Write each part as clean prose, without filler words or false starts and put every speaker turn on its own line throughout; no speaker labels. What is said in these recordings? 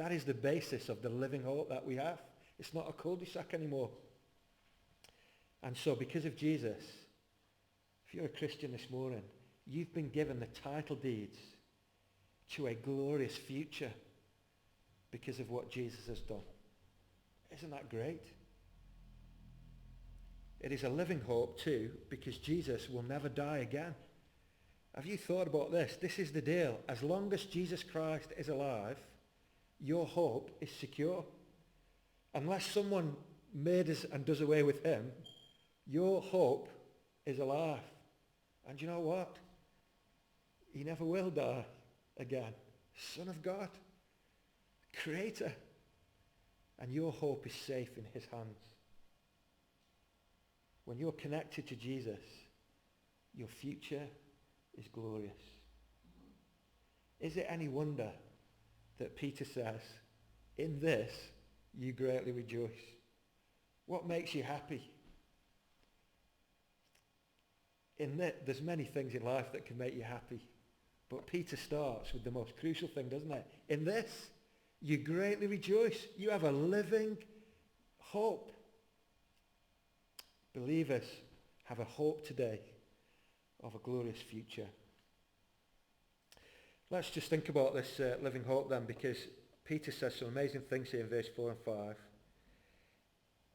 That is the basis of the living hope that we have. It's not a cul-de-sac anymore. And so because of Jesus, if you're a Christian this morning, you've been given the title deeds to a glorious future because of what Jesus has done. Isn't that great? It is a living hope too, because Jesus will never die again. Have you thought about this? This is the deal. As long as Jesus Christ is alive, your hope is secure. Unless someone murders and does away with him, your hope is alive. And you know what? He never will die again. Son of God, Creator. And your hope is safe in his hands. When you're connected to Jesus, your future is glorious. Is it any wonder that Peter says, in this you greatly rejoice? What makes you happy? In that, there's many things in life that can make you happy. But Peter starts with the most crucial thing, doesn't it? In this, you greatly rejoice. You have a living hope. Believers have a hope today of a glorious future. Let's just think about this living hope then, because Peter says some amazing things here in verse 4 and 5.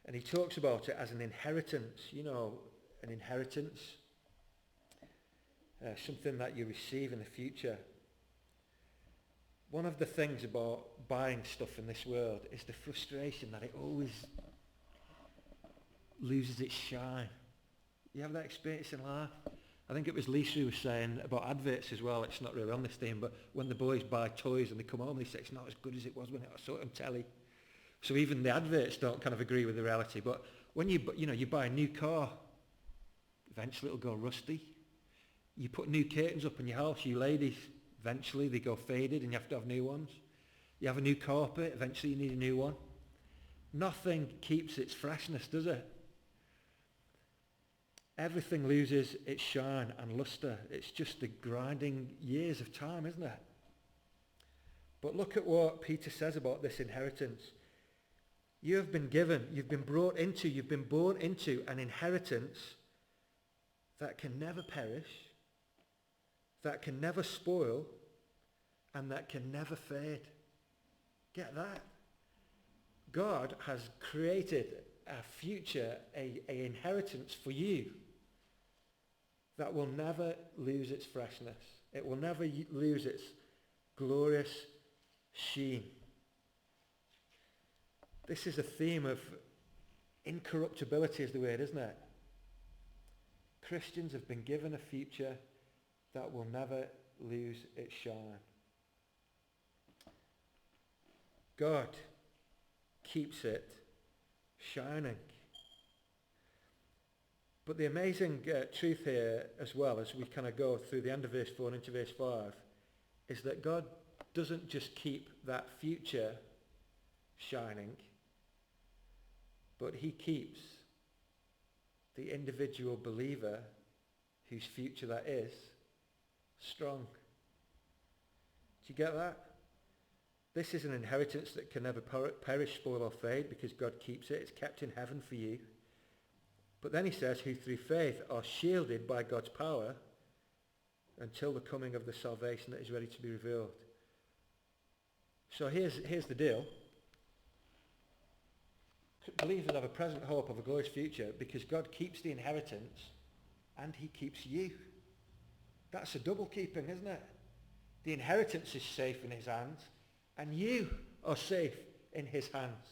And he talks about it as an inheritance, an inheritance. Something that you receive in the future. One of the things about buying stuff in this world is the frustration that it always loses its shine. You have that experience in life? I think it was Lisa who was saying about adverts as well. It's not really on this theme, but when the boys buy toys and they come home, they say it's not as good as it was when I saw it on telly. So even the adverts don't kind of agree with the reality. But when you buy a new car, eventually it'll go rusty. You put new curtains up in your house, you ladies, eventually they go faded and you have to have new ones. You have a new carpet, eventually you need a new one. Nothing keeps its freshness, does it? Everything loses its shine and luster. It's just the grinding years of time, isn't it? But look at what Peter says about this inheritance. You have been given, you've been born into an inheritance that can never perish, that can never spoil, and that can never fade. Get that? God has created a future, an inheritance for you that will never lose its freshness. It will never lose its glorious sheen. This is a theme of incorruptibility is the word, isn't it? Christians have been given a future that will never lose its shine. God keeps it shining. But the amazing truth here as well, as we kind of go through the end of verse 4 and into verse 5, is that God doesn't just keep that future shining, but he keeps the individual believer whose future that is strong. Do you get that? This is an inheritance that can never perish, spoil or fade because God keeps it. It's kept in heaven for you. But then he says, who through faith are shielded by God's power until the coming of the salvation that is ready to be revealed. So here's the deal. Believers have a present hope of a glorious future because God keeps the inheritance and he keeps you. That's a double keeping, isn't it? The inheritance is safe in his hands and you are safe in his hands.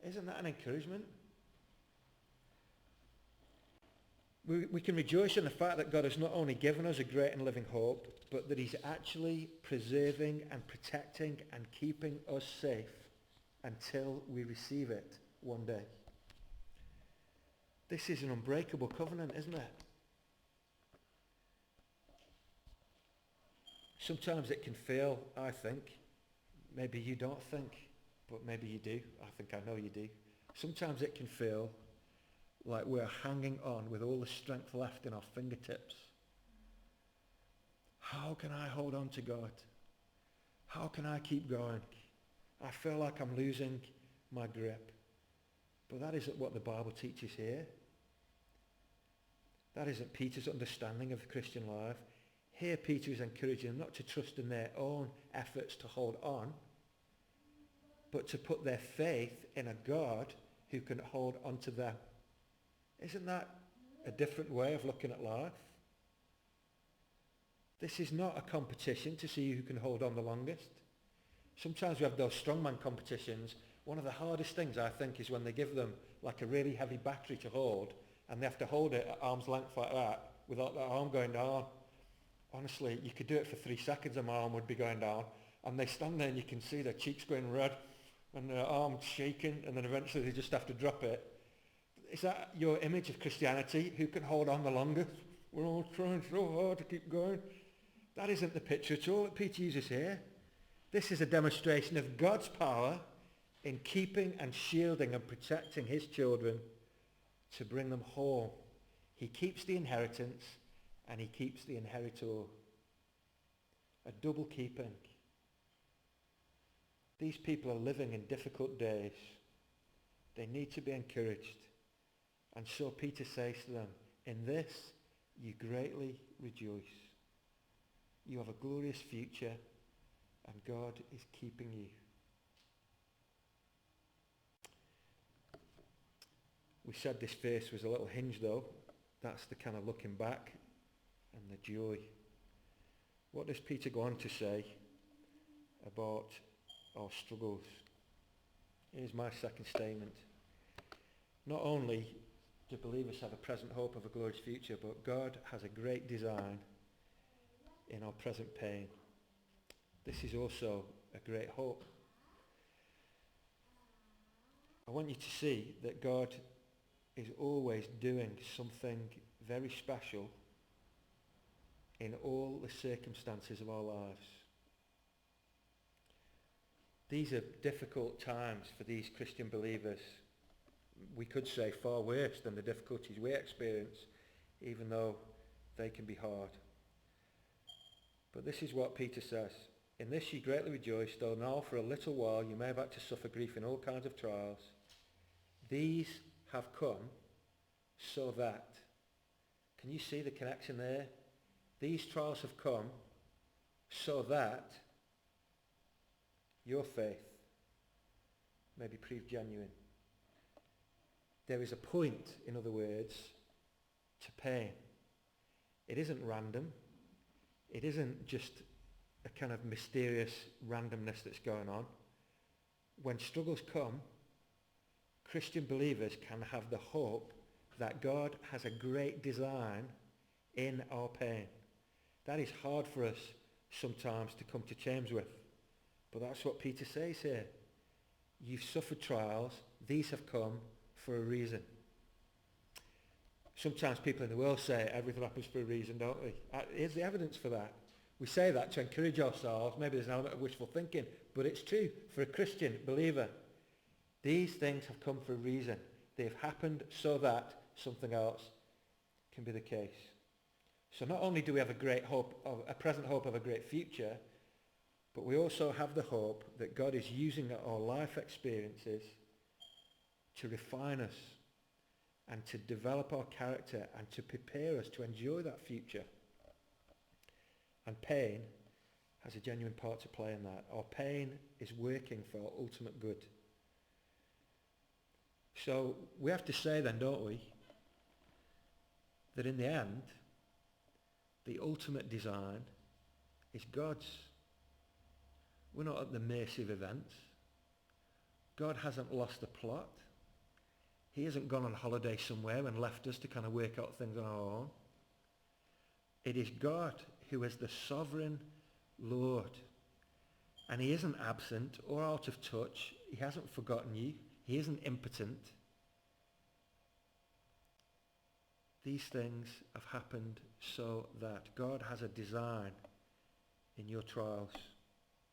Isn't that an encouragement? We can rejoice in the fact that God has not only given us a great and living hope, but that he's actually preserving and protecting and keeping us safe until we receive it one day. This is an unbreakable covenant, isn't it? Sometimes it can feel, I think, maybe you don't think, but maybe you do. I think I know you do. Sometimes it can feel like we're hanging on with all the strength left in our fingertips. How can I hold on to God? How can I keep going? I feel like I'm losing my grip. But that isn't what the Bible teaches here. That isn't Peter's understanding of the Christian life. Here Peter is encouraging them not to trust in their own efforts to hold on, but to put their faith in a God who can hold on to them. Isn't that a different way of looking at life? This is not a competition to see who can hold on the longest. Sometimes we have those strongman competitions. One of the hardest things, I think, is when they give them like a really heavy battery to hold and they have to hold it at arm's length like that without their arm going down. Honestly, you could do it for 3 seconds and my arm would be going down. And they stand there and you can see their cheeks going red and their arms shaking, and then eventually they just have to drop it. Is that your image of Christianity? Who can hold on the longest? We're all trying so hard to keep going. That isn't the picture at all that Peter uses here. This is a demonstration of God's power in keeping and shielding and protecting his children to bring them home. He keeps the inheritance and he keeps the inheritor. A double keeping. These people are living in difficult days. They need to be encouraged. And so Peter says to them, in this you greatly rejoice. You have a glorious future and God is keeping you. We said this face was a little hinge though. That's the kind of looking back and the joy. What does Peter go on to say about our struggles? Here's my second statement. Not only do believers have a present hope of a glorious future, but God has a great design in our present pain. This is also a great hope. I want you to see that God is always doing something very special in all the circumstances of our lives. These are difficult times for these Christian believers. We could say far worse than the difficulties we experience, even though they can be hard. But this is what Peter says. In this ye greatly rejoice, though now for a little while you may have had to suffer grief in all kinds of trials. These have come so that. Can you see the connection there? These trials have come so that your faith may be proved genuine. There is a point, in other words, to pain. It isn't random. It isn't just a kind of mysterious randomness that's going on. When struggles come, Christian believers can have the hope that God has a great design in our pain. That is hard for us sometimes to come to terms with. But that's what Peter says here. You've suffered trials. These have come for a reason. Sometimes people in the world say everything happens for a reason, don't we? Here's the evidence for that. We say that to encourage ourselves. Maybe there's an element of wishful thinking, but it's true for a Christian believer. These things have come for a reason. They've happened so that something else can be the case. So not only do we have a great hope, a present hope of a great future, but we also have the hope that God is using our life experiences to refine us and to develop our character and to prepare us to enjoy that future. And pain has a genuine part to play in that. Our pain is working for our ultimate good. So we have to say then, don't we, that in the end, the ultimate design is God's. We're not at the mercy of events. God hasn't lost the plot. He hasn't gone on holiday somewhere and left us to kind of work out things on our own. It is God who is the sovereign Lord. And he isn't absent or out of touch. He hasn't forgotten you. He isn't impotent. These things have happened so that God has a design in your trials.